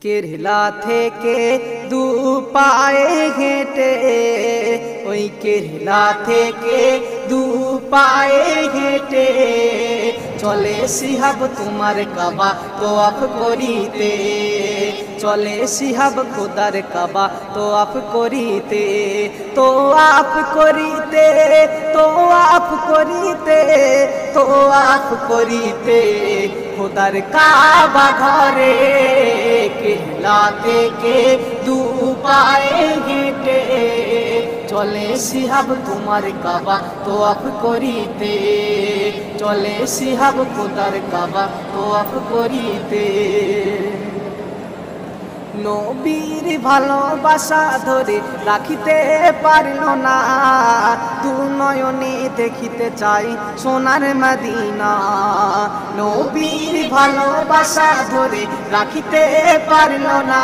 কেরলা থেকে দু পায়ে হেঁটে, ওই কেরলা থেকে দু পায়ে হেঁটে চলে শিহাব তোমার কাবা তোয়াফ করিতে, চলে শিহাব খোদার কাবা তোয়াফ করিতে, তোয়াফ করিতে, তোয়াফ করিতে, তোয়াফ করিতে খোদার কাবা ঘরে। কেরলা থেকে দু পায়ে হেঁটে চলে শিহাব তোমার কাবা তোয়াফ করিতে, চলে শিহাব খোদার কাবা তোয়াফ করিতে। নবীর ভালোবাসা ধরে রাখিতে পারল না, দু নয়নে দেখিতে চাই সোনার মদিনা। নবীর ভালোবাসা ধরে রাখিতে পারল না,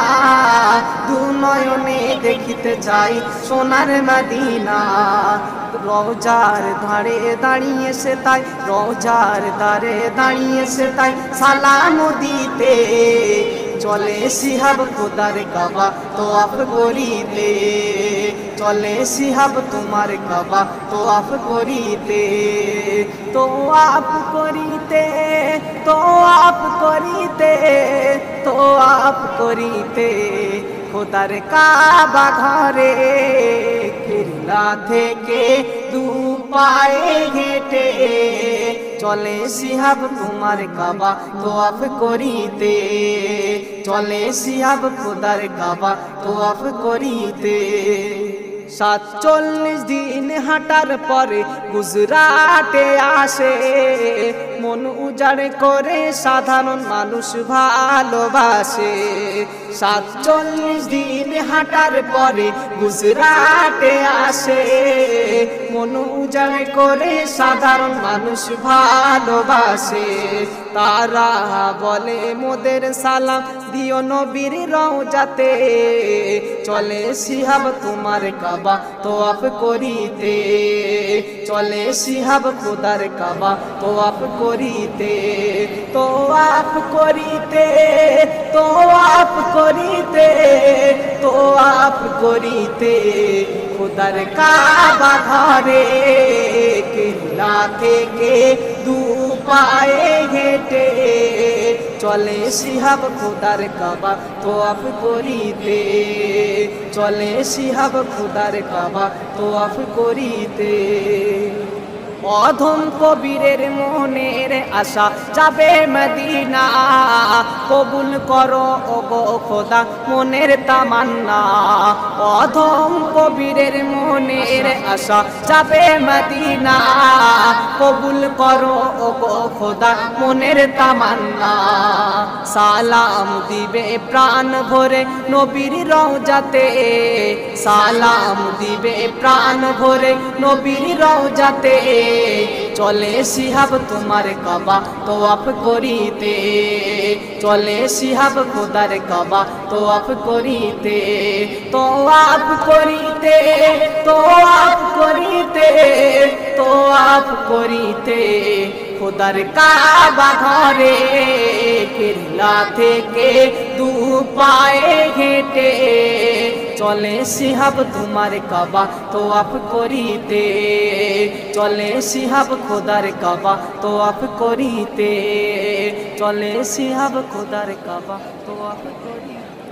দু নয়নে দেখিতে চাই সোনার মদিনা। রওজার ধারে দাঁড়িয়ে সে তাই, রওজার ধারে দাঁড়িয়ে সে তাই সালাম দিতে চলে শিহাব খোদার কাবা তোয়াফ করিতে, চলে শিহাব তোমার কাবা তোয়াফ করিতে, তোয়াফ করিতে, তোয়াফ করিতে, তোয়াফ করিতে খোদার কাবা ঘরে। কেরলা থেকে দু পায়ে হেঁটে চলে শিহাব তোমার কাবা তোয়াফ করিতে, চলে শিহাব খোদার কাবা তোয়াফ করিতে। 47 দিন হাঁটার পরে গুজরাটে আসে, মন উজাড় করে সাধারণ মানুষ ভালোবাসে। 47 দিন হাঁটার পরে গুজরাটে আসে, মন উজাড় করে সাধারণ মানুষ ভালোবাসে। তারা বলে মোদের সালাম দিও নবীর রওজাতে, চলে শিহাব তোমার কাবা তোয়াফ করিতে, চলে শিহাব খোদার কাবা তোয়াফ করিতে, তোয়াফ করিতে, তোয়াফ করিতে, তোয়াফ করিতে খোদার কাবা ঘরে। কেরলা থেকে দু পায়ে হেঁটে চলে শিহাব খোদার কাবা তোয়াফ করিতে, চলে শিহাব খোদার কাবা তোয়াফ করিতে। অধম কবিরের মনের আশা যাবে মদিনা, কবুল করো ওগো খোদা মনের তামান্না। অধম কবিরের মনের আশা যাবে মদিনা, কবুল করো ওগো খোদা মনের তামান্না। সালাম দিবে প্রাণ ভরে নবীর রওজাতে, সালাম দিবে প্রাণ ভরে নবীর রওজাতে, চলে শিহাব তোমার কাবা তোয়াফ করিতে, চলে শিহাব খোদার কাবা তোয়াফ করিতে, তোয়াফ করিতে, তোয়াফ করিতে, তোয়াফ করিতে খোদার কাবা ঘরে। কেরলা থেকে দু পায়ে হেঁটে চলে শিহাব তোমার কাবা তোয়াফ করিতে, চলে শিহাব খোদার কাবা তোয়াফ করিতে, চলে শিহাব খোদার কাবা তোয়াফ করিতে।